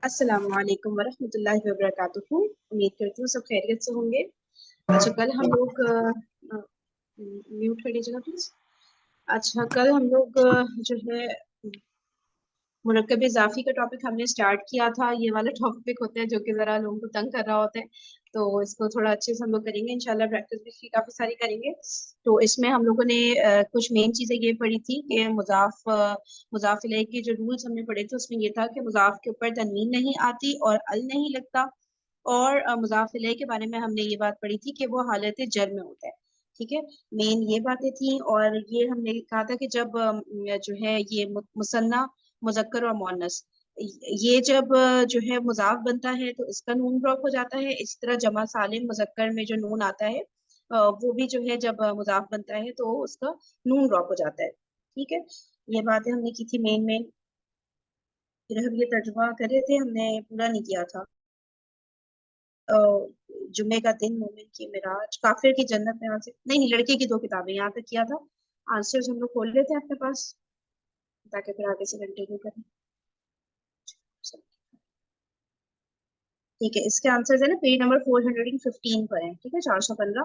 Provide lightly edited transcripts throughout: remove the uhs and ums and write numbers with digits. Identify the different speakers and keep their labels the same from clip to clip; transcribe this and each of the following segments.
Speaker 1: السلام علیکم ورحمۃ اللہ وبرکاتہ. امید کرتی ہوں سب خیریت سے ہوں گے. اچھا کل ہم لوگ میوٹ کر دیجیے گا پلیز. اچھا کل ہم لوگ جو ہے مرکب اضافی کا ٹاپک ہم نے اسٹارٹ کیا تھا. یہ والا ٹاپک ہوتا ہے جو کہ ذرا لوگوں کو تنگ کر رہا ہوتا ہے, تو اس کو تھوڑا اچھے سے ہم لوگ کریں گے انشاءاللہ. پریکٹس بھی اس کی کافی ساری کریں گے. تو اس میں ہم لوگوں نے کچھ مین چیزیں یہ پڑھی تھی کہ مضاف الیہ کے جو رولز ہم نے پڑھے تھے اس میں یہ تھا کہ مضاف کے اوپر تنوین نہیں آتی اور ال نہیں لگتا, اور مضاف الیہ کے بارے میں ہم نے یہ بات پڑھی تھی کہ وہ حالت جر میں ہوتا ہے. ٹھیک ہے, مین یہ باتیں تھیں. اور یہ ہم نے کہا تھا کہ جب جو ہے یہ مثنیٰ, مذکر اور مؤنث, یہ جب جو ہے مضاف بنتا ہے تو اس کا نون ڈراپ ہو جاتا ہے. اسی طرح جمع سالم مذکر میں جو نون آتا ہے وہ بھی جو ہے جب مضاف بنتا ہے تو اس کا نون ڈراپ ہو جاتا ہے. ٹھیک ہے, یہ باتیں ہم نے کی تھی مین. پھر ہم یہ ترجمہ کر رہے تھے, ہم نے پورا نہیں کیا تھا. جمعے کا دن, مومن کی معراج, کافر کی جنت میں سے نہیں, لڑکے کی 2 کتابیں یہاں تک کیا تھا. آنسرز ہم لوگ کھول لیتے ہیں اپنے پاس تاکہ پھر آگے سے کنٹینیو کریں. ٹھیک ہے, اس کے آنسرز ہیں نا پیج نمبر 415 پر ہیں. ٹھیک ہے, 415.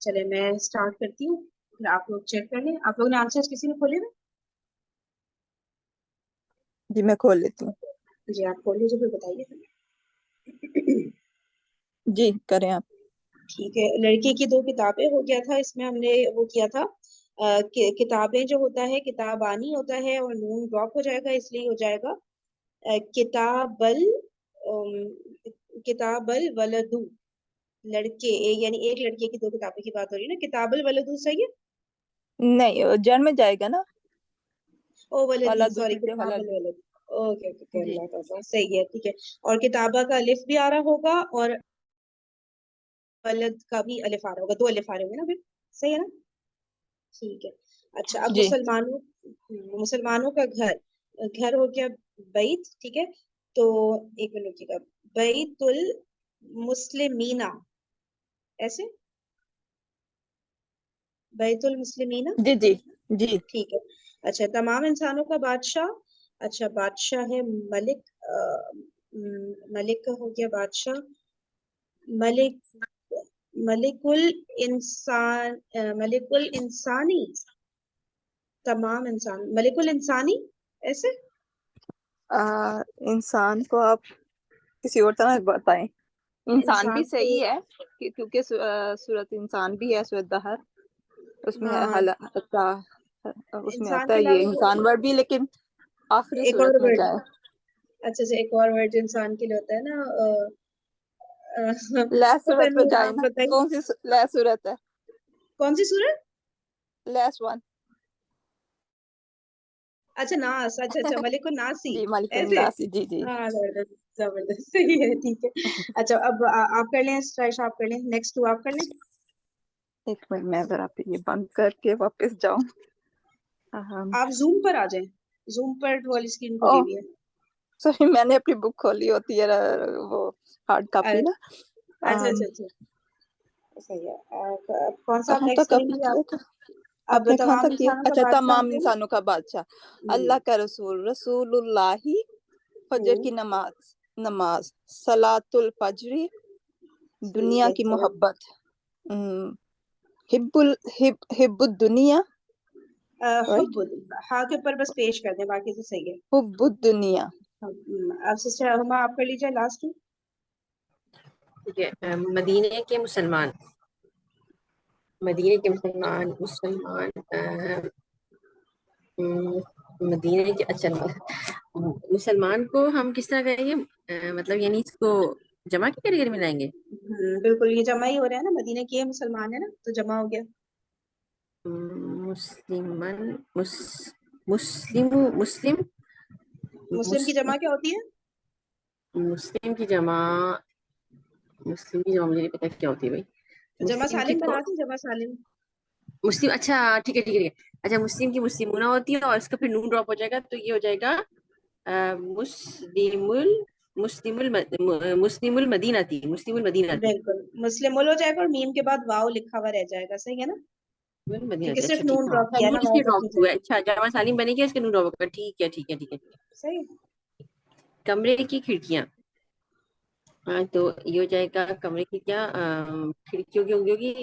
Speaker 1: چلے میں اسٹارٹ کرتی ہوں, پھر آپ لوگ چیک کر لیں. آپ لوگوں نے آنسرز کسی نے کھولے ہوئے؟
Speaker 2: جی میں کھول لیتی ہوں.
Speaker 1: جی آپ کھول لیجیے, پھر بتائیے.
Speaker 2: جی کریں آپ.
Speaker 1: ٹھیک ہے, لڑکی کی 2 کتابیں ہو گیا تھا. اس میں ہم نے وہ کیا تھا کتابیں جو ہوتا ہے کتابانی ہوتا ہے اور نون ڈراپ ہو جائے گا, اس لیے ہو جائے گا کتاب الولد, لڑکے, یعنی ایک لڑکے کی 2 کتابیں کی بات ہو رہی ہے نا. کتاب الولد صحیح ہے,
Speaker 2: نہیں جر میں جائے گا نا.
Speaker 1: او ولدی,
Speaker 2: ولد
Speaker 1: سوری,
Speaker 2: سے
Speaker 1: کتاب
Speaker 2: ولد.
Speaker 1: الولد. اوکے اوکے,
Speaker 2: جی
Speaker 1: اللہ تعالیٰ صحیح ہے. ٹھیک ہے, اور کتابہ کا الف بھی آ رہا ہوگا اور ولد کا بھی الف آ رہا ہوگا, 2 الف آ رہے ہوں گے نا پھر. صحیح ہے نا, ٹھیک ہے. اچھا اب
Speaker 2: جی
Speaker 1: مسلمانوں کا گھر ہو گیا بیت. ٹھیک ہے, تو ایک منٹ کی گا, بیت المسلمین, ایسے بیت المسلمین.
Speaker 2: جی جی جی.
Speaker 1: ٹھیک ہے. اچھا تمام انسانوں کا بادشاہ, اچھا بادشاہ ہے ملک, ملک کا ہو گیا بادشاہ, ملک الانسانی, تمام انسان, ملک الانسانی ایسے.
Speaker 2: انسان کو آپ کسی اور طرح بتائیں. انسان بھی
Speaker 1: کو
Speaker 2: صحیح ہے کیونکہ صورت انسان بھی ہے, صورت دہر, اس میں
Speaker 1: ہاں,
Speaker 2: اس میں
Speaker 1: انسان
Speaker 2: آتا
Speaker 1: کے
Speaker 2: ہے یہ
Speaker 1: علاوہ
Speaker 2: انسان ورڈ بھی, لیکن آخری
Speaker 1: ایک اور
Speaker 2: صورت میں
Speaker 1: ورڈ,
Speaker 2: جائے.
Speaker 1: اچھا اچھا, ایک اور ورڈ جو انسان کے لیے ہوتا ہے نا,
Speaker 2: لیس
Speaker 1: پتہ
Speaker 2: صورت پہ
Speaker 1: نہیں,
Speaker 2: جائے
Speaker 1: آپ
Speaker 2: نا.
Speaker 1: بتائیے
Speaker 2: کون سی لیس صورت ہے؟
Speaker 1: کون سی سورت.
Speaker 2: لیس ون.
Speaker 1: اچھا ناس, اچھا اچھا, ملک الناسی
Speaker 2: جی مالک
Speaker 1: ایسے.
Speaker 2: الناسی. جی جی.
Speaker 1: ہاں زبردست, صحیح ہے. ٹھیک ہے, اچھا اب آپ کر لیں, آپ کر لیں, نیکسٹ 2 آپ کر لیں.
Speaker 2: ایک منٹ میں اگر آپ یہ بند کر کے واپس جاؤں.
Speaker 1: آپ زوم پر آ جائیں, زوم پر والی اسکرین
Speaker 2: او
Speaker 1: کھلی ہوئی ہے.
Speaker 2: سوری, میں نے اپنی بک کھولی ہوتی ہے وہ ہارڈ کاپی نا.
Speaker 1: اچھا اچھا اچھا, صحیح ہے. کون سا آپ
Speaker 2: کہاں
Speaker 1: نیکسٹ
Speaker 2: تک
Speaker 1: کریں
Speaker 2: آپ نے
Speaker 1: گے
Speaker 2: کیا
Speaker 1: آپ؟
Speaker 2: تھا؟ آپ
Speaker 1: اب
Speaker 2: نے کہاں
Speaker 1: تمام
Speaker 2: تک کیا؟
Speaker 1: انسانوں کا
Speaker 2: اچھا
Speaker 1: بادشاہ ہو
Speaker 2: تمام
Speaker 1: گیا نا.
Speaker 2: انسانوں کا بادشاہ, اللہ کا رسول, رسول اللہ, فجر کی نماز, صلاۃ الفجر,
Speaker 1: ٹھیک
Speaker 2: دنیا
Speaker 1: ہے,
Speaker 2: کی
Speaker 1: چلو.
Speaker 2: محبت, حب الدنیا,
Speaker 1: حب,
Speaker 2: رائٹ,
Speaker 1: ہاں کے اوپر بس پیش کر دیں, باقی تو صحیح ہے.
Speaker 2: حب الدنیا.
Speaker 1: اب سسٹر ہما آپ کر لیجیے لاسٹ.
Speaker 3: ٹھیک ہے, مدینے کے مسلمان, مدینے کے مدینے کے, اچھا مسلمان کو ہم کس طرح کہیں گے, مطلب یعنی اس کو جمع کی کیٹیگری میں لائیں گے.
Speaker 1: بالکل, یہ جمع ہی ہو رہا ہے نا, مدینے کے مسلمان ہے نا, تو جمع ہو گیا. مسلم کی جمع کیا ہوتی ہے؟
Speaker 3: مسلم کی جمع مجھے نہیں پتا کیا ہوتی ہے بھائی.
Speaker 1: جمع
Speaker 3: مسلم کی
Speaker 1: سالم
Speaker 3: تو
Speaker 1: بنا دیں, جمع سالم.
Speaker 3: مسلم, اچھا ٹھیک ہے ٹھیک ہے. اچھا مسلم کی مسلمونہ ہوتی ہے اور اس کا پھر نون ڈراپ ہو جائے گا, تو یہ ہو جائے گا مسلم المدینہ تھی, مسلم المدینہ تھی.
Speaker 1: بالکل, مسلم ہو جائے گا اور میم کے بعد واو لکھا ہوا رہ جائے گا. صحیح ہے نا,
Speaker 3: مدینہ
Speaker 1: کیونکہ
Speaker 3: تھی,
Speaker 1: صرف
Speaker 3: اچھا ٹھیک,
Speaker 1: نون
Speaker 3: ہاں
Speaker 1: ڈراپ کیا ہے نا,
Speaker 3: نون اس
Speaker 1: واو
Speaker 3: کے
Speaker 1: تک
Speaker 3: ڈراپ
Speaker 1: نہیں
Speaker 3: ہوا
Speaker 1: جائے
Speaker 3: ہے,
Speaker 1: گا.
Speaker 3: اچھا جامع سالم بنے گی اس کے نون ڈراپ ہوگا, ٹھیک ہے ٹھیک ہے ٹھیک ہے.
Speaker 1: صحیح.
Speaker 3: کمرے کی کھڑکیاں. ہاں تو یہ ہو جائے گا کمرے کی کیا کھڑکیوں کی ہوگی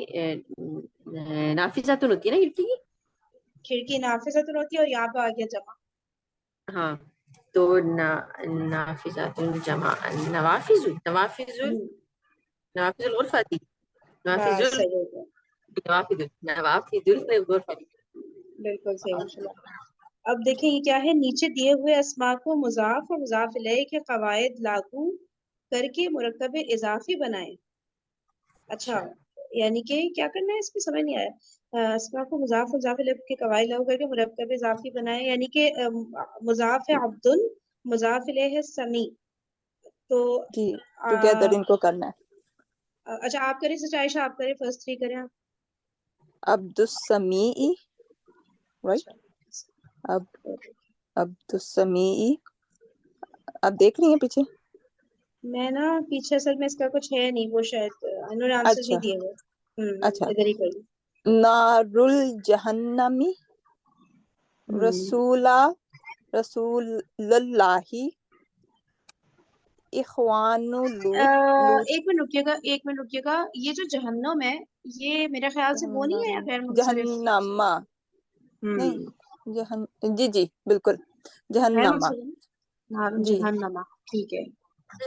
Speaker 3: نافذاتن ہوتی ہے نا کھڑکی کی.
Speaker 1: کھڑکی نافذۃ ہوتی ہے اور یہاں پہ آ گیا جمع.
Speaker 3: ہاں تو نافذاتن جمع نوافذ نوافذ نوافذ الغرفہ نوافذ
Speaker 1: بس صحیح ہو گیا.
Speaker 3: نوافذ نوافذ الغرفہ.
Speaker 1: بالکل صحیح ماشاء اللہ. اب دیکھیں یہ کیا ہے، نیچے دیے ہوئے اسماء کو مضاف اور مضاف الیہ کے قواعد لاگو کر کے مرکب اضافی بنائیں. اچھا یعنی کہ کیا کرنا ہے اس میں سمجھ نہیں آیا. اسماء کو مضاف اور مضاف الیہ کے قواعد لاگو کر کے مرکب اضافی بنائیں، یعنی کہ مضاف عبد مضاف الیہ سمیع. تو
Speaker 2: جی ٹوگیدر ان کو کرنا ہے.
Speaker 1: اچھا آپ کریں سچ عائشہ، آپ کریں فرسٹ 3 کریں آپ.
Speaker 2: عبد السمیع رائٹ. اب عبد السمیع اب دیکھ رہی ہیں پیچھے.
Speaker 1: میں نا پیچھے اصل میں اس کا کچھ ہے نہیں، وہ شاید انہوں نے آنسر
Speaker 2: اچھا
Speaker 1: نہیں دیے ہوئے.
Speaker 2: اچھا.
Speaker 1: ادھر ہی کریے.
Speaker 2: نار الجہنمی رسول اللہ اخوان لوط.
Speaker 1: ایک منٹ رکیے گا، ایک منٹ رکیے گا. یہ جو جہنم ہے یہ میرے خیال سے وہ نہیں ہے یا غیر منصرف؟
Speaker 2: جہنما نہیں جی جی بالکل
Speaker 1: غیر
Speaker 2: جہنما.
Speaker 1: منصرف نار
Speaker 2: جی
Speaker 1: جہنم. ٹھیک ہے.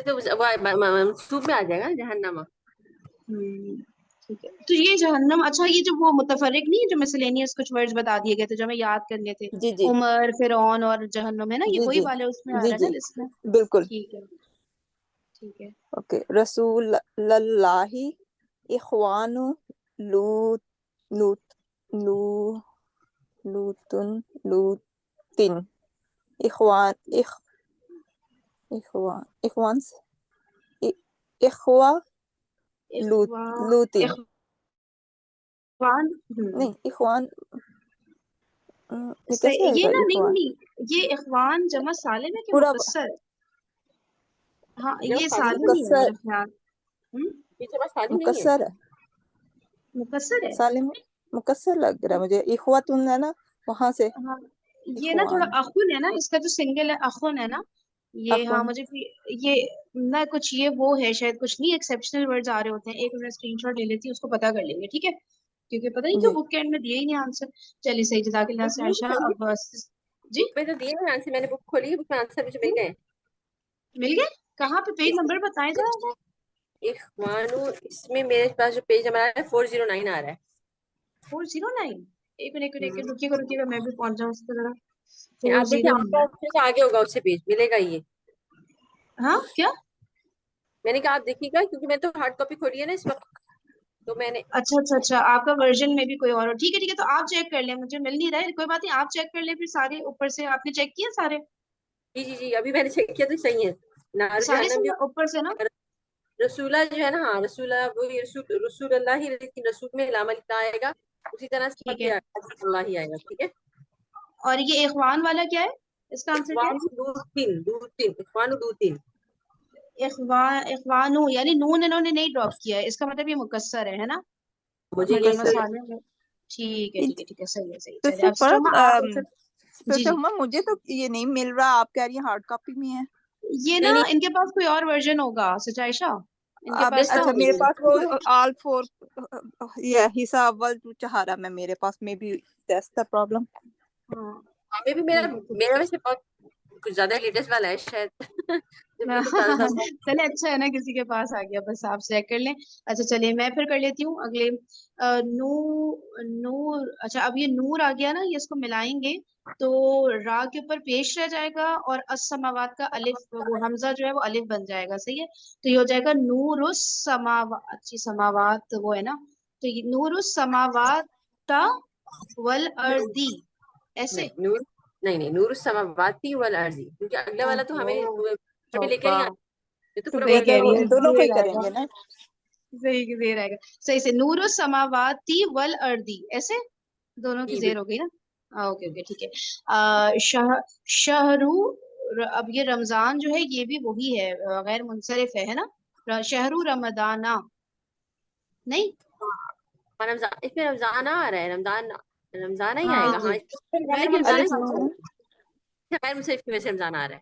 Speaker 3: تو منصوب میں آ جائے گا جہنم.
Speaker 1: ٹھیک ہے. تو یہ جہنم، اچھا یہ جو وہ متفرق نہیں ہے جو مسلینیس کچھ ورڈز بتا دیے گئے تھے جو ہمیں یاد کرنے تھے،
Speaker 2: جی جی
Speaker 1: عمر فرعون اور جہنم ہے نا، یہ
Speaker 2: جی
Speaker 1: وہی
Speaker 2: جی
Speaker 1: والے اس میں آ
Speaker 2: جی
Speaker 1: رہا ہے نا
Speaker 2: جی
Speaker 1: لسٹ میں.
Speaker 2: بالکل.
Speaker 1: ٹھیک ہے ٹھیک ہے.
Speaker 2: اوکے. رسول اللہ اخوان لوط لوط لوطن اخوان اخوان اخوا
Speaker 1: اخوان
Speaker 2: لوطن
Speaker 1: اخوان
Speaker 2: نہیں اخوان یہ کیسے آئے
Speaker 1: یہ
Speaker 2: گا
Speaker 1: نا
Speaker 2: اخوان
Speaker 1: نہیں یہ اخوان جمع سالم ہے کہ
Speaker 2: پورا
Speaker 1: مقصر؟ ہاں
Speaker 3: جب
Speaker 1: یہ
Speaker 3: خالی
Speaker 1: سالم ہی ہے
Speaker 2: مکسر
Speaker 1: میرا خیال.
Speaker 3: پیچھے بس خالی نہیں ہے.
Speaker 2: مکسر ہے
Speaker 1: مقصر ہے.
Speaker 2: سالم مکسر لگ رہا ہے مجھے. اخواتن ہے نا وہاں سے
Speaker 1: ہاں یہ نا تھوڑا
Speaker 2: اخوان
Speaker 1: اخن ہے نا، اس کا جو سنگل ہے اخن ہے نا یہ. ہاں
Speaker 2: اخن.
Speaker 1: مجھے یہ نہ کچھ یہ وہ ہے شاید کچھ نہیں ایکسیپشنل ورڈز آ رہے ہوتے ہیں. ایک منٹ اسکرین شاٹ لے لیتی ہوں، اس کو پتا کر لیں گے ٹھیک ہے، کیونکہ پتہ نہیں کیوں
Speaker 2: جی
Speaker 1: بک کے اینڈ میں دیا ہی نہیں آنسر. چلیے صحیح، جزاک اللہ سے عائشہ. اب جی
Speaker 3: بک میں تو دیے ہیں آنسر، میں نے بک کھولی ہے، بک میں آنسر مجھے مل گئے.
Speaker 1: مل گئے کہاں پہ؟ پیج نمبر بتائیں ذرا.
Speaker 3: اخوانو اس میں میرے پاس جو پیج نمبر آ رہا ہے 409 آ رہا ہے.
Speaker 1: 409. ایک منٹ رکیے گا میں بھی پہنچ جاؤں اس پہ ذرا.
Speaker 3: آپ دیکھیں آپ کا
Speaker 1: 409.
Speaker 3: آپشن سے آگے ہوگا، اس سے پیج ملے گا. یہ
Speaker 1: ہاں کیا؟
Speaker 3: میں نے کہا آپ دیکھیے گا کیونکہ میں تو ہارڈ کاپی کھولی ہے نا اس وقت، تو میں نے
Speaker 1: اچھا آپ کا ورژن میں بھی کوئی اور ہو. ٹھیک ہے تو آپ چیک کر لیں، مجھے مل نہیں رہا ہے، کوئی بات نہیں آپ چیک کر لیں پھر سارے اوپر سے. آپ نے چیک کیا سارے؟
Speaker 3: جی ابھی میں نے چیک کیا تو صحیح ہے. نار
Speaker 1: سارے
Speaker 3: جہنم
Speaker 1: سے
Speaker 3: جو
Speaker 1: اوپر سے نا.
Speaker 3: رسولہ جو ہے نا، ہاں رسولہ وہی رسول اللہ ہی، لیکن رسول میں علامہ لکھا آئے گا اسی طرح سے
Speaker 1: ٹھیک ہے.
Speaker 3: بھی اللہ ہی آئے گا. ٹھیک ہے.
Speaker 1: اور یہ اخوان والا کیا ہے، اس کا آنسر کیا ہے؟
Speaker 3: اخوان دوتین.
Speaker 1: اخوانو یعنی نون انہوں نے نہیں ڈراپ کیا ہے، اس کا مطلب یہ مکسر ہے نا.
Speaker 3: مجھے
Speaker 1: اور
Speaker 3: یہ
Speaker 1: جمع سالم ہے. ٹھیک ہے صحیح ہے.
Speaker 2: تو
Speaker 1: چلیے اب سٹرما آپ جی جی.
Speaker 2: مجھے تو یہ نہیں مل رہا، آپ کہہ رہی ہیں ہارڈ کاپی میں ہے.
Speaker 1: یہ نا
Speaker 3: نہیں
Speaker 1: ان کے پاس کوئی اور ورژن ہوگا سچائشہ، ان کے
Speaker 2: اب
Speaker 1: پاس نا.
Speaker 2: اچھا میرے پاس وہ آل فور یہ حصہ اول چاہ رہا میں میرے پاس میں بھی دیٹس دا پرابلم.
Speaker 1: ہاں
Speaker 3: ابھی بھی میرا ویسے بہت کچھ زیادہ لیٹسٹ والا ہے شاید. بالکل تازہ تازہ.
Speaker 1: چلے اچھا ہے نا کسی کے پاس آ گیا، بس آپ چیک کر لیں. اچھا چلیے میں پھر کر لیتی ہوں اگلے. نور اچھا اب یہ نور آ گیا نا، یہ اس کو ملائیں گے تو را کے اوپر پیش رہ جائے گا اور السماوات کا الف وہ حمزہ جو ہے وہ الف بن جائے گا. صحیح ہے. تو یہ ہو جائے گا نور السماوات. سماوات وہ ہے نا، تو یہ نور السماوات والارضی ایسے.
Speaker 3: نہیں نور السماواتی والارضی، کیونکہ اگلا والا تو ہمیں لے کے نہیں آ. یہ تو
Speaker 2: تو
Speaker 3: پورا
Speaker 1: صحیح کہہ رہی ہے،
Speaker 2: دونوں کو ہی
Speaker 1: دیر آئے
Speaker 2: کریں
Speaker 1: گا.
Speaker 2: گے نا.
Speaker 1: صحیح دیر آئے گا. صحیح سے نور السماواتی والارضی ایسے دونوں کی زیر ہو گئی نا. اوکے ٹھیک ہے. شہرو اب یہ رمضان جو ہے یہ بھی وہی ہے، غیر منصرف ہے نا. شہرو رمضانہ نہیں
Speaker 3: رمضان، اس میں رمضان آ رہا ہے. رمضان ہی
Speaker 1: ہاں
Speaker 3: آئے گا. ہاں
Speaker 1: غیر
Speaker 3: رمضان
Speaker 1: منصرف
Speaker 2: الف
Speaker 1: ہوتا ہے.
Speaker 3: غیر منصرف کی وجہ سے رمضان آ رہا ہے.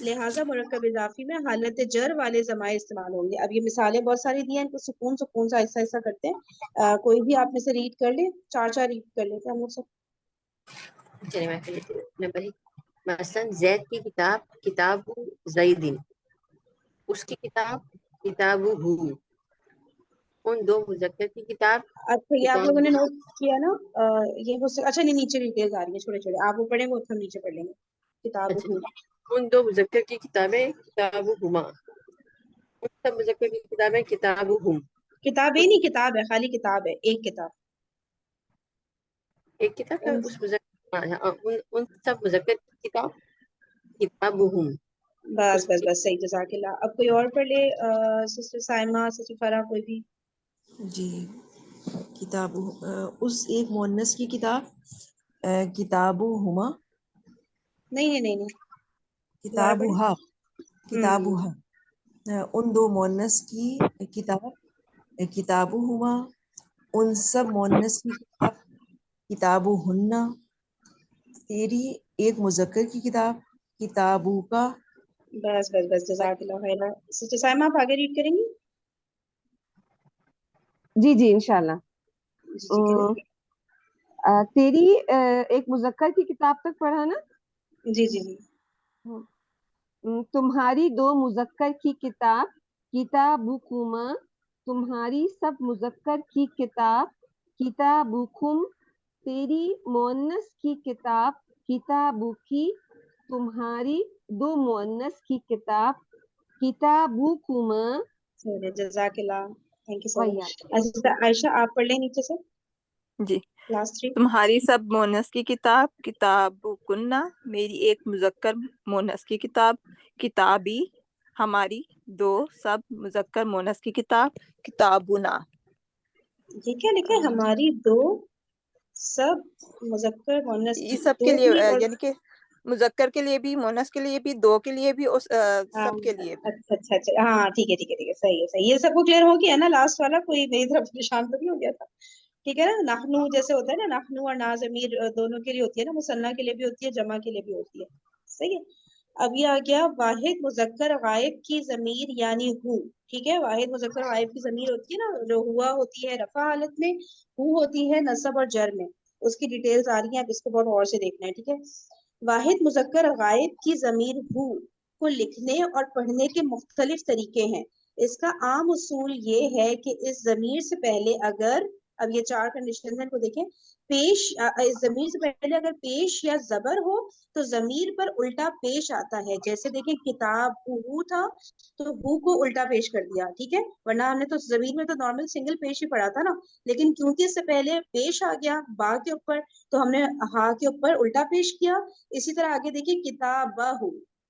Speaker 1: لہٰذا مرکب اضافی میں حالت جر والے ضمائر استعمال ہوں گے. اب یہ مثالیں بہت ساری دی ہیں, ان کو سکون سکون سے ایسا ایسا کرتے ہیں. کوئی بھی آپ میں سے ریڈ کر لے, چار چار ریڈ کر لیتے ہیں ہم لوگ سب.
Speaker 3: چلیے میں کر لیتی ہوں. نمبر 1 مثلا زید کی کتاب کتاب زیدن، اس کی کتاب کتاب ہو، ان دو مذکر کی کتاب
Speaker 1: اچھا یہ آپ
Speaker 3: کتاب
Speaker 1: لوگوں نے نوٹ کیا نا, یہ ہو اچھا نہیں نیچے ڈیٹیلز آ رہی ہیں چھوٹے چھوٹے, آپ وہ پڑھیں گے ہم نیچے پڑھ لیں گے. کتاب
Speaker 3: اچھا
Speaker 1: ہو,
Speaker 3: ان دو مذکر کی کتابیں کتاب ہما، ان سب مذکر کی کتابیں کتاب ہم.
Speaker 1: کتاب ہی نہیں کتاب ہے, خالی کتاب ہے, ایک کتاب.
Speaker 3: ایک کتاب ہے
Speaker 1: ان
Speaker 3: اس مذکر, ان سب مذکر کی کتاب کتاب ہم.
Speaker 1: بس
Speaker 3: اس
Speaker 1: بس بس صحیح, جزاک اللہ. اب کوئی اور پڑھ لے, سسٹر سائمہ, سسٹر فرا, کوئی بھی.
Speaker 4: جی کتاب اس ایک مؤنث کی کتاب کتاب ہما،
Speaker 1: نہیں نہیں نہیں نہیں, دوبارہ
Speaker 4: کتاب
Speaker 1: پڑھیں.
Speaker 4: ہا، کتاب
Speaker 1: ہوں
Speaker 4: ہا. ان دو مؤنث کی کتاب کتاب ہما، ان سب مؤنث کی کتاب کتاب ہننا. تیری ایک مذکر کی کتاب کتابوں کا.
Speaker 1: بس بس بس جزاک اللہ خیر. سسٹر سائمہ آپ آگے ریڈ کریں گی؟
Speaker 5: جی جی انشاءاللہ.
Speaker 1: جی جی کریں.
Speaker 5: تیری ایک مذکر کی کتاب تک پڑھا نا.
Speaker 1: جی جی جی.
Speaker 5: تمہاری دو مذکر کی کتاب کتابکما، تمہاری سب مذکر کی کتاب کتابکم، تیری مؤنث کی کتاب کتابکی، تمہاری دو مؤنث کی کتاب کتابکما.
Speaker 1: جزاک اللہ, تھینک یو سو مچ.
Speaker 5: ویاک.
Speaker 1: عائشہ آپ پڑھ لیں نیچے سے
Speaker 2: جی.
Speaker 1: کلاس 3.
Speaker 2: تمہاری سب مونس کی کتاب کتاب کننا، میری ایک مذکر مونس کی کتاب کتابی، ہماری دو سب مذکر مونس کی کتاب کتابنا.
Speaker 1: یہ کیا لکھا ہے, ہماری دو سب مذکر مؤنث
Speaker 2: یہ
Speaker 1: کی,
Speaker 2: سب کے
Speaker 1: دو
Speaker 2: لیے
Speaker 1: بھی اور
Speaker 2: یعنی کہ مذکر کے لیے بھی، مونس کے لیے بھی، دو کے لیے بھی، اور سب کے لیے بھی.
Speaker 1: اچھا اچھا اچھا, ہاں ٹھیک ہے ٹھیک ہے ٹھیک ہے, صحیح ہے صحیح. یہ سب کو کلیئر ہو گیا نا, لاسٹ والا کوئی میری طرف پریشان تو نہیں ہو گیا تھا؟ ٹھیک ہے نا. نحنو جیسے ہوتا ہے نا, نحنو اور نا ضمیر دونوں کے لیے ہوتی ہے نا, مثنیٰ کے لیے بھی ہوتی ہے, جمع کے لیے بھی ہوتی ہے. صحیح ہے. اب یہ آ گیا واحد مذکر غائب کی ضمیر یعنی ہو. ٹھیک ہے, واحد مذکر غائب کی ضمیر ہوتی ہے نا, جو ہوا ہوتی ہے رفع حالت میں, ہو ہوتی ہے نصب اور جر میں. اس کی ڈیٹیلز آ رہی ہیں, اب اس کو بہت غور سے دیکھنا ہے. ٹھیک ہے, واحد مذکر غائب کی ضمیر ہو کو لکھنے اور پڑھنے کے مختلف طریقے ہیں. اس کا عام اصول یہ ہے کہ اس ضمیر سے پہلے اگر, اب یہ چار کنڈیشن ہیں کو دیکھیں, پیش اس ضمیر سے پہلے اگر پیش یا زبر ہو تو ضمیر پر الٹا پیش آتا ہے. جیسے دیکھیں کتاب ہو تھا تو ہو کو الٹا پیش کر دیا. ٹھیک ہے, ورنہ ہم نے تو ضمیر میں تو نارمل سنگل پیش ہی پڑھا تھا نا, لیکن کیونکہ اس سے پہلے پیش آ گیا با کے اوپر تو ہم نے ہا کے اوپر الٹا پیش کیا. اسی طرح آگے دیکھیے کتابہ,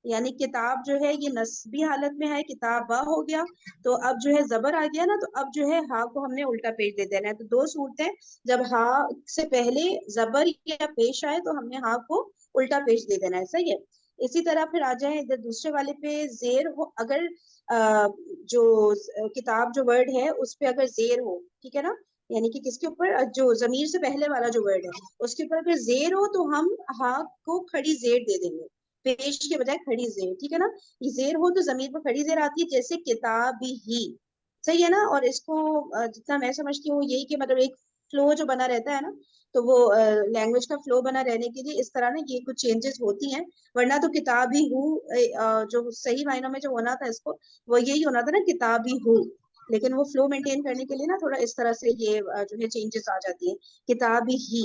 Speaker 1: یعنی کتاب جو ہے یہ نصبی حالت میں ہے, کتابہ ہو گیا تو اب جو ہے زبر آ گیا نا, تو اب جو ہے ہا کو ہم نے الٹا پیش دے دینا ہے. تو دو صورتیں, جب ہا سے پہلے زبر یا پیش آئے تو ہم نے ہا کو الٹا پیش دے دینا ہے. صحیح ہے. اسی طرح پھر آ جائیں ادھر دوسرے والے پہ, زیر ہو اگر جو کتاب جو ورڈ ہے اس پہ اگر زیر ہو, ٹھیک ہے نا, یعنی کہ کس کے اوپر, جو ضمیر سے پہلے والا جو ورڈ ہے اس کے اوپر اگر زیر ہو تو ہم ہا کو کھڑی زیر دے دیں گے, پیش کے بجائے کھڑی زیر. ٹھیک ہے نا, یہ زیر ہو تو ضمیر پر کھڑی زیر آتی ہے, جیسے کتاب ہی. صحیح ہے نا. اور اس کو جتنا میں سمجھتی ہوں یہی کہ مطلب ایک فلو جو بنا رہتا ہے نا, تو وہ لینگویج کا فلو بنا رہنے کے لیے اس طرح نا یہ کچھ چینجز ہوتی ہیں. ورنہ تو کتاب ہی ہوں جو صحیح معنوں میں جو ہونا تھا اس کو, وہ یہی ہونا تھا نا, کتاب ہی ہوں. لیکن وہ فلو مینٹین کرنے کے لیے نا تھوڑا اس طرح سے یہ جو ہے چینجز آ جاتی ہیں, کتاب ہی.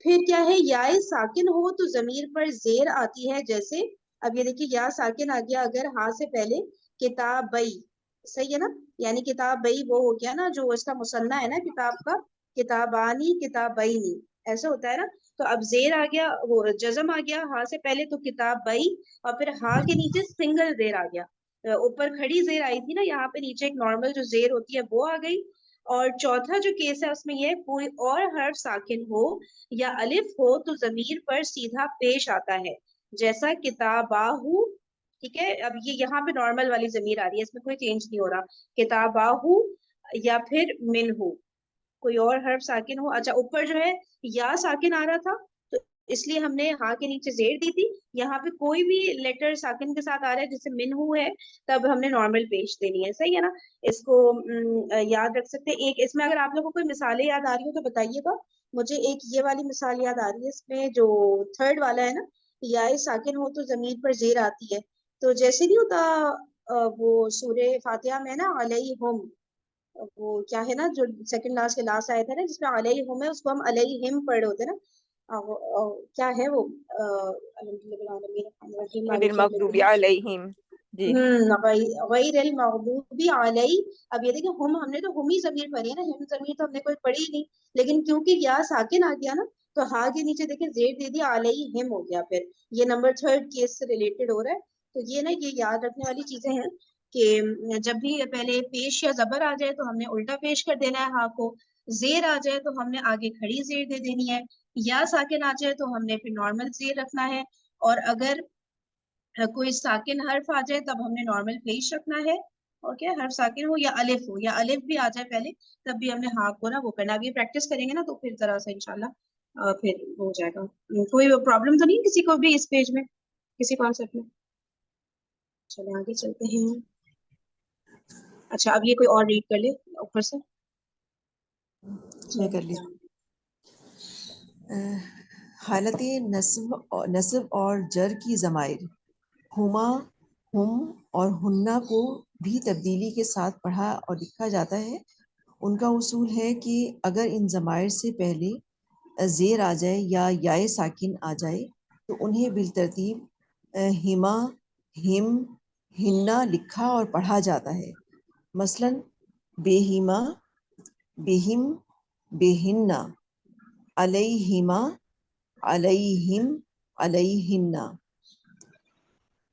Speaker 1: پھر کیا ہے, یا ساکن ہو تو ضمیر پر زیر آتی ہے, جیسے اب یہ دیکھیے یا ساکن آ گیا اگر ہا سے پہلے, کتابئی. صحیح ہے نا, یعنی کتابئی وہ ہو گیا نا جو اس کا مثنیٰ ہے نا کتاب کا, کتابانی کتابینی ایسا ہوتا ہے نا. تو اب زیر آ گیا, وہ جزم آ گیا ہا سے پہلے تو کتابئی, اور پھر ہا کے نیچے سنگل زیر آ گیا. اوپر کھڑی زیر آئی تھی نا, یہاں پہ نیچے ایک نارمل جو زیر ہوتی ہے وہ آ گئی. اور چوتھا جو کیس ہے اس میں یہ, کوئی اور حرف ساکن ہو یا الف ہو تو ضمیر پر سیدھا پیش آتا ہے, جیسا کتاباہو. ٹھیک ہے, اب یہ یہاں پہ نارمل والی ضمیر آ رہی ہے, اس میں کوئی چینج نہیں ہو رہا, کتاباہو یا پھر منہو. کوئی اور حرف ساکن ہو, اچھا اوپر جو ہے یا ساکن آ رہا تھا تو اس لیے ہم نے ہاں کے نیچے زیر دی تھی. یہاں پہ کوئی بھی لیٹر ساکن کے ساتھ آ رہا ہے جیسے منہو ہے تب ہم نے نارمل پیش دینی ہے. صحیح ہے نا؟ اس کو یاد رکھ سکتے ہیں. ایک اس میں اگر آپ لوگوں کو کوئی مثالیں یاد آ رہی ہو تو بتائیے گا. مجھے ایک یہ والی مثال یاد آ رہی ہے. اس میں جو تھرڈ والا ہے نا, یا ساکن ہو تو ضمیر پر زیر آتی ہے. تو جیسے نہیں ہوتا وہ سورہ فاتحہ میں نا علیہم, وہ کیا ہے نا جو سیکنڈ لاسٹ کے لاسٹ آیا تھا نا جس میں علیہم ہے, اس کو ہم علیہم پڑھ رہے ہوتے ہیں نا. کیا ہے وہ
Speaker 2: غیر المغضوب علیہم. جی
Speaker 1: غیر المغضوب علیہ. اب یہ دیکھیں ہم نے تو ہم ہی ضمیر پڑھی ہے نا, ہم ضمیر تو ہم نے کوئی پڑھی ہی نہیں, لیکن کیونکہ یا ساکن آ گیا نا تو ہا کے نیچے دیکھیں زیر دے دیا علیہم ہو گیا. پھر یہ نمبر تھرڈ کیس سے ریلیٹڈ ہو رہا ہے. تو یہ نا یہ یاد رکھنے والی چیزیں ہیں کہ جب بھی پہلے پیش یا زبر آ جائے تو ہم نے الٹا پیش کر دینا ہے ہا کو, زیر آ جائے تو ہم نے آگے کھڑی زیر دے دینی ہے, یا ساکن آ جائے تو ہم نے پھر نارمل زیر رکھنا ہے, اور اگر کوئی ساکن حرف آ جائے تب ہم نے نارمل پیش رکھنا ہے. اوکے, حرف ساکن ہو یا الف ہو, یا الف بھی آ جائے پہلے تب بھی ہم نے ہاں کو نا وہ کرنا. اب یہ پریکٹس کریں گے نا تو پھر ذرا سا انشاءاللہ پھر ہو جائے گا. کوئی پرابلم تو نہیں کسی کو بھی اس پیج میں, کسی کانسیپٹ میں؟ چلیں آگے چلتے ہیں. اچھا اب یہ کوئی اور ریڈ کر لے اوپر سے.
Speaker 4: میں کر لی. حالت نصب اور جر کی ضمائر ہما, ہم اور ہننا کو بھی تبدیلی کے ساتھ پڑھا اور لکھا جاتا ہے. ان کا اصول ہے کہ اگر ان ضمائر سے پہلے زیر آ جائے یا یائے ساکن آ جائے تو انہیں بالترتیب ہما, ہم, ہننا لکھا اور پڑھا جاتا ہے. مثلا بےہما, بہم, بہننا, علیہما, علیہم, علیہنہ.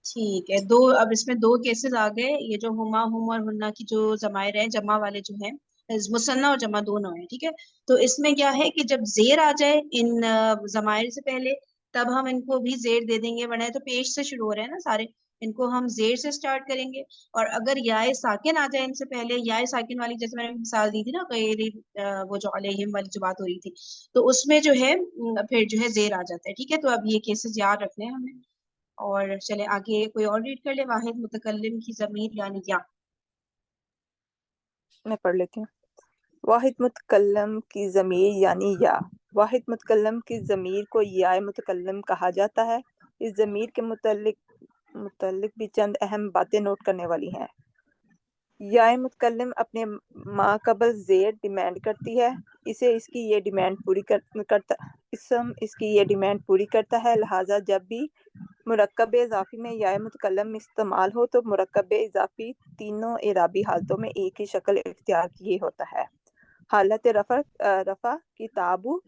Speaker 1: ٹھیک ہے. اب اس میں دو کیسز آ گئے. یہ جو ہما, ہم اور ہننا کی جو ضمائر ہیں جمع والے جو ہیں, مثنی اور جمع دونوں ہیں, ٹھیک ہے. تو اس میں کیا ہے کہ جب زیر آ جائے ان ضمائر سے پہلے تب ہم ان کو بھی زیر دے دیں گے, ورنہ تو پیش سے شروع ہو رہے ہیں نا سارے, ان کو ہم زیر سے سٹارٹ کریں گے. اور اگر یائے ساکن آ جائے ان سے پہلے, یائے ساکن والی جیسے میں نے مثال دی تھی نا غیر وہ جو علیہم والی جو بات ہو رہی تھی, تو اس میں جو ہے پھر جو ہے زیر آ جاتا ہے. ٹھیک ہے, تو اب یہ کیسز یاد رکھنے ہیں ہمیں. اور چلے آگے کوئی اور ریڈ کر لے. واحد متکلم کی ضمیر یعنی یا.
Speaker 2: میں پڑھ لیتی ہوں. واحد متکلم کی ضمیر یعنی یا. واحد متکلم کی ضمیر کو یا متکلم کہا جاتا ہے. اس ضمیر کے متعلق بھی چند اہم باتیں نوٹ کرنے والی ہیں. یا متکلم اپنے ما قبل زیر ڈیمانڈ کرتی ہے. اسے اس کی یہ ڈیمانڈ پوری کرتا ہے. لہٰذا جب بھی مرکب اضافی میں یا متکلم استعمال ہو تو مرکب اضافی تینوں اعرابی حالتوں میں ایک ہی شکل اختیار کیے ہوتا ہے. حالت رفع کتابو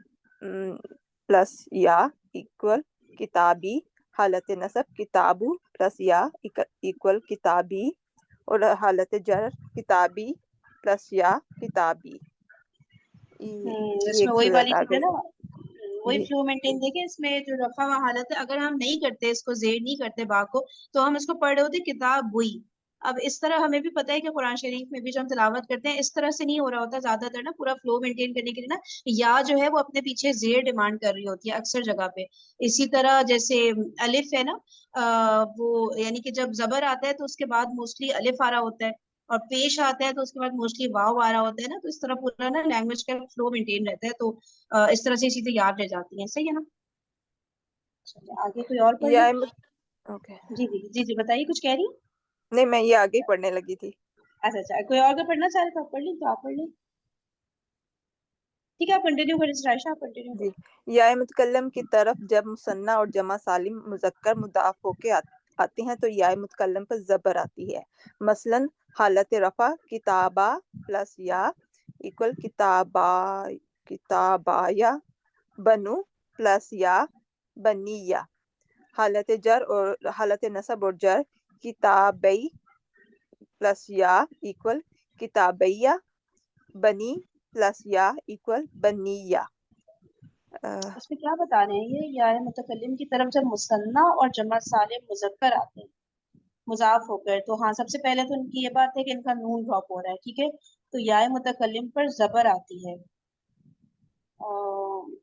Speaker 2: پلس یا ایکول کتابی. حالت نصب کتابو پلس یا ایکول کتابی. اور حالت جر کتابی پلس یا کتابی.
Speaker 1: اس میں وہی والی چیز ہے نا, وہی
Speaker 2: جی
Speaker 1: فلو مینٹین دیکھیں. اس میں جو رفع حالت ہے اگر ہم نہیں کرتے, اس کو زیر نہیں کرتے با کو, تو ہم اس کو پڑھ رہے ہوتے کتاب ہوئی. اب اس طرح ہمیں بھی پتہ ہے کہ قرآن شریف میں بھی جو ہم تلاوت کرتے ہیں اس طرح سے نہیں ہو رہا ہوتا زیادہ تر نا. پورا فلو مینٹین کرنے کے لیے نا یا جو ہے وہ اپنے پیچھے زیر ڈیمانڈ کر رہی ہوتی ہے اکثر جگہ پہ. اسی طرح جیسے الف ہے نا, وہ یعنی کہ جب زبر آتا ہے تو اس کے بعد موسٹلی الف آ رہا ہوتا ہے, اور پیش آتا ہے تو اس کے بعد موسٹلی واو آ رہا ہوتا ہے نا. تو اس طرح پورا نا لینگویج کا فلو مینٹین رہتا ہے. تو اس طرح سے چیزیں یاد رہ جاتی ہیں. صحیح ہے نا؟ آگے کوئی اور پڑھ لے.
Speaker 2: اوکے.
Speaker 1: جی جی جی جی بتائیے, کچھ کہہ رہی ہیں؟
Speaker 2: نہیں, میں یہ آگے ہی پڑھنے لگی تھی.
Speaker 1: اچھا کوئی اور پڑھنا چاہ رہے تو آپ پڑھ لیں, تو آپ پڑھ لیں. ٹھیک ہے, آپ کنٹینیو کریں. عائشہ آپ کنٹینیو
Speaker 2: جی.
Speaker 1: کریں.
Speaker 2: یا متکلم کی طرف جب مثنی اور جمع سالم مذکر مضاف ہو کے آتے ہیں تو یا متکلم پر زبر آتی ہے. مثلا حالت رفع کتابہ پلس یا ایکول کتابایا. بنو پلس یا بنییا. حالت جر اور حالت نصب اور جر کتابی پلس یا ایکول کتابیہ. بنی پلس یا ایکول بنیہ.
Speaker 1: اس میں کیا بتا رہے ہیں یہ یا متکلم کی طرف جب مثنی اور جمع سالم مذکر آتے ہیں مضاف ہو کر, تو ہاں سب سے پہلے تو ان کی یہ بات ہے کہ ان کا نون ڈراپ ہو رہا ہے. ٹھیک ہے, تو یا متکلم پر زبر آتی ہے.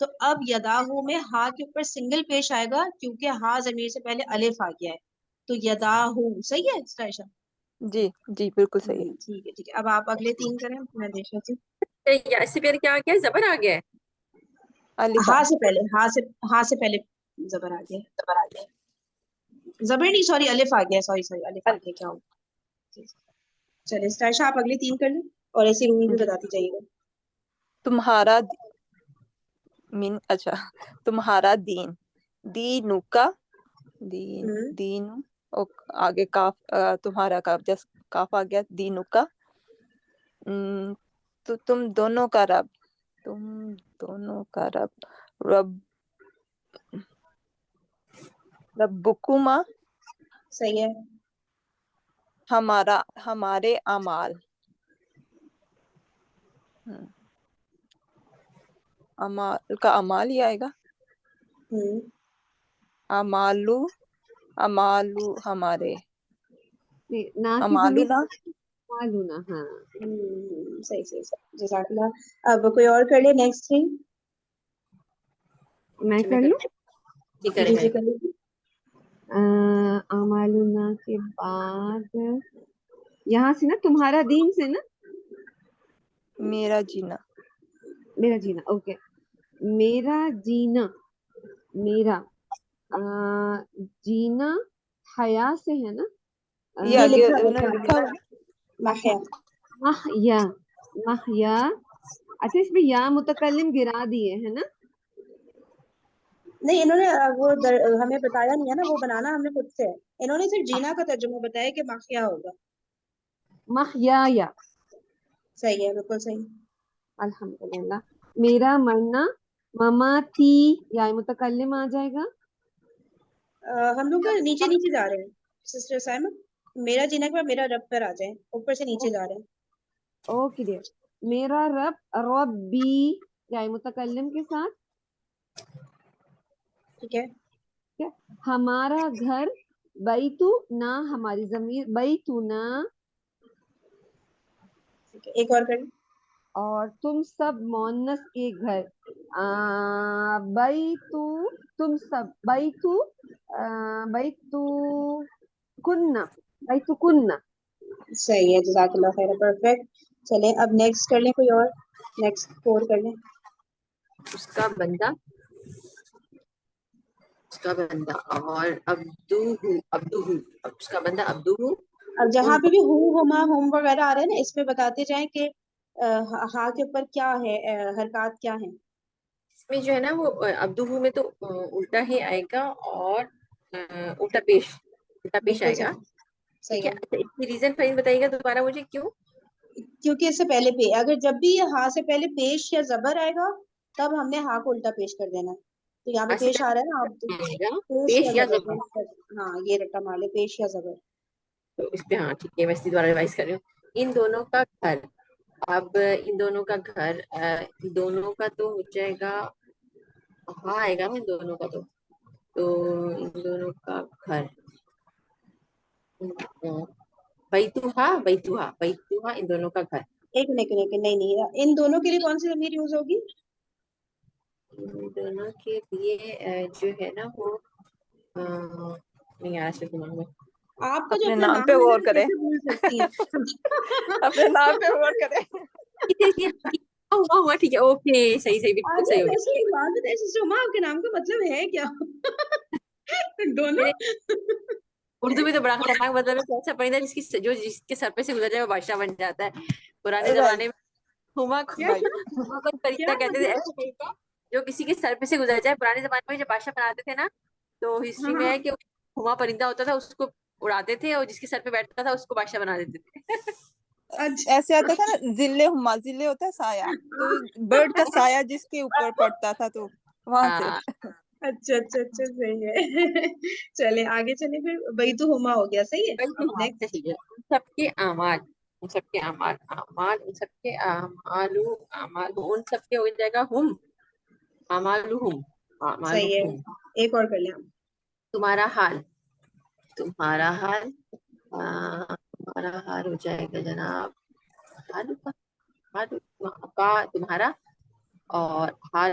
Speaker 1: تو اب یداہو میں ہا کے اوپر سنگل پیش آئے گا کیونکہ ہا ضمیر سے پہلے الف آ گیا ہے. تو یداہو صحیح ہے ستائشہ؟
Speaker 2: جی جی بالکل صحیح ہے.
Speaker 1: ٹھیک ہے ٹھیک ہے. اب آپ اگلے 3 کریں, میں دیکھ لیتی ہوں.
Speaker 3: اس سے پہلے کیا آ گیا ہے؟ زبر آ گیا ہے.
Speaker 2: الف
Speaker 1: ہا سے پہلے ہا سے پہلے زبر آ گیا. زبر نہیں, سوری الف آ گیا. سوری الف آ گیا. کیا ہو. چلے ستائشہ آپ اگلے 3 کر لیں اور ایسی رومی بھی
Speaker 2: جی.
Speaker 1: بتاتی جائیے گا.
Speaker 2: تمہارا اچھا تمہارا دین, دینو کا, دین آگے کاف, تمہارا کاف, جس کاف آ گیا, دینو کا. تو تم دونوں کا رب, تم دونوں کا رب, ربکما
Speaker 1: صحیح ہے.
Speaker 2: ہمارے اعمال, اعمال کا اعمال ہی آئے گا. امالو ہمارے,
Speaker 5: نا کی ضمیر
Speaker 2: امالونا.
Speaker 5: معلونا. ہاں
Speaker 1: صحیح صحیح صحیح. جزاک اللہ. اب کوئی اور کر لے نیکسٹ 3.
Speaker 5: میں کر لوں.
Speaker 3: جی کرے
Speaker 1: جی
Speaker 3: گا.
Speaker 1: جی کر لیجیے.
Speaker 5: اعمالنا کے بعد یہاں سے نا تمہارا دین سے نا
Speaker 2: میرا جینا,
Speaker 5: میرا جینا. اوکے, میرا جینا, میرا جینا حیا سے ہے نا.
Speaker 2: یہ
Speaker 1: یہ
Speaker 2: آگے
Speaker 1: لکھا
Speaker 2: انہوں نے لکھا ہوا.
Speaker 5: اچھا,
Speaker 1: محیا.
Speaker 5: محیا. اچھا اس میں یا متکلم گرا دیے ہے نا.
Speaker 1: نہیں انہوں نے وہ ہمیں بتایا نہیں ہے نا, وہ بنانا ہم نے خود سے ہے. انہوں نے صرف جینا کا ترجمہ بتایا کہ محیا ہوگا.
Speaker 5: محیا یا.
Speaker 1: صحیح ہے, بالکل صحیح.
Speaker 5: الحمدللہ. میرا مرنا, مماتی یا متکلم آ جائے گا.
Speaker 1: ہم لوگ نیچے نیچے جا رہے ہیں سسٹر سائمہ. میرا جینا کے بعد میرا رب پر آ جائیں, اوپر سے نیچے جا رہے ہیں.
Speaker 5: Okay dear. میرا رب, ربی یا متکلم کے ساتھ.
Speaker 1: ٹھیک ہے.
Speaker 5: ٹھیک ہے. ہمارا گھر, بیتو نا ہماری ضمیر, بیتو نا.
Speaker 1: ایک اور کریں.
Speaker 5: اور تم سب مونس کے گھر, بیتو, تم سب, بیتو, بیتو کننا, بیتو کننا.
Speaker 1: صحیح ہے, جزاک اللہ خیر, پرفیکٹ. چلیں اب نیکسٹ کر لیں کوئی اور, نیکسٹ 4 کر لیں.
Speaker 3: اس کا بندہ, اس کا بندہ, اور ابدو, اس کا بندہ ابدو.
Speaker 1: اب جہاں پہ بھی ہما ہوم وغیرہ آ رہے ہیں نا, اس پہ بتاتے جائیں کہ ہا کے اوپر کیا ہے, حرکات کیا ہیں.
Speaker 3: اس میں جو ہے نا وہ ابدو میں تو الٹا ہی آئے گا, اور الٹا پیش
Speaker 1: بالکل
Speaker 3: آئے گا.
Speaker 1: صحیح.
Speaker 3: ٹھیک
Speaker 1: صحیح
Speaker 3: ہے.
Speaker 1: ہے,
Speaker 3: اس کی ریزن فرید بتائیے گا دوبارہ مجھے, کیوں؟
Speaker 1: کیونکہ اس سے پہلے اگر جب بھی ہا سے پہلے پیش یا زبر آئے گا تب ہم نے ہا کو الٹا پیش کر دینا. تو یہاں پہ
Speaker 3: ایسے
Speaker 1: پیش آ رہا ہے نا, اب
Speaker 3: آئے گا
Speaker 1: پیش
Speaker 3: پیش
Speaker 1: یا
Speaker 3: یا
Speaker 1: زبر.
Speaker 3: زبر.
Speaker 1: ہاں یہ رٹا مالے, پیش یا زبر.
Speaker 3: تو اس پہ ہاں ٹھیک ہے, میں اس کی دوبارہ ریوائز کر رہی ہوں. ان دونوں کا گھر, اب ان دونوں کا گھر, دونوں کا تو ہو جائے گا, ہاں آئے گا نا ان دونوں کا, تو ان دونوں کا گھر, بیتوہا ان دونوں کا گھر.
Speaker 1: ایک منٹ, نہیں, ان دونوں کے لیے کون سی ضمیر یوز ہوگی؟
Speaker 3: ان دونوں کے لیے جو ہے نا وہ نہیں آ رہا دماغ میں.
Speaker 1: آپ کا جو
Speaker 2: اپنے
Speaker 1: اپنا
Speaker 2: نام پہ
Speaker 1: نام ہے نا,
Speaker 2: غور کریں,
Speaker 1: کیسے بھول سکتی ہیں.
Speaker 2: اپنے نام پہ غور کریں.
Speaker 3: ہوا ٹھیک ہے, اوکے صحیح بالکل
Speaker 1: اچھا
Speaker 3: صحیح ہو
Speaker 1: ویسے
Speaker 3: گیا.
Speaker 1: ایک بات بتائیں سسٹر عما, آپ کے نام کا مطلب ہے کیا؟ دونوں.
Speaker 3: میرے اردو میں تو بڑا خطرناک مطلب ہے, ایسا پرندہ جس کے سر پہ سے گزر جائے وہ بادشاہ بن جاتا ہے. پرانے زمانے میں ہما
Speaker 1: کیا
Speaker 3: کو
Speaker 1: کیا
Speaker 3: پرندہ کہتے تھے,
Speaker 1: مطلب؟
Speaker 3: ایسا پرندہ جو کسی کے سر پہ سے گزر جائے. پرانے زمانے میں جب بادشاہ بناتے تھے نا, تو ہسٹری میں
Speaker 1: ہاں
Speaker 3: ہے کہ ہما پرندہ ہوتا تھا, اس کو اڑاتے تھے, اور جس کے سر پہ بیٹھتا تھا اس کو بادشاہ بنا دیتے تھے.
Speaker 1: اچھا
Speaker 2: ایسے آتا تھا نا, ذلے ہوتا ہے سایہ, تو برڈ کا سایہ جس کے اوپر پڑتا تھا, تو وہاں سے.
Speaker 3: ہاں
Speaker 1: اچھا صحیح ہے. چلے آگے چلے پھر. بیتو ہما ہو گیا, صحیح ہے. اب نیکسٹ.
Speaker 3: ان سب کے اعمال, ان سب کے اعمال, ان سب کے اعمال, ان سب کے ہو جائے گا ہم, اعمالہم,
Speaker 1: صحیح ہے,
Speaker 3: اعمالہم.
Speaker 1: ایک اور کر لیں ہم.
Speaker 3: تمہارا حال, تمہارا حال, تمہارا حال ہو جائے گا جناب, حال کا تمہارا, اور حال,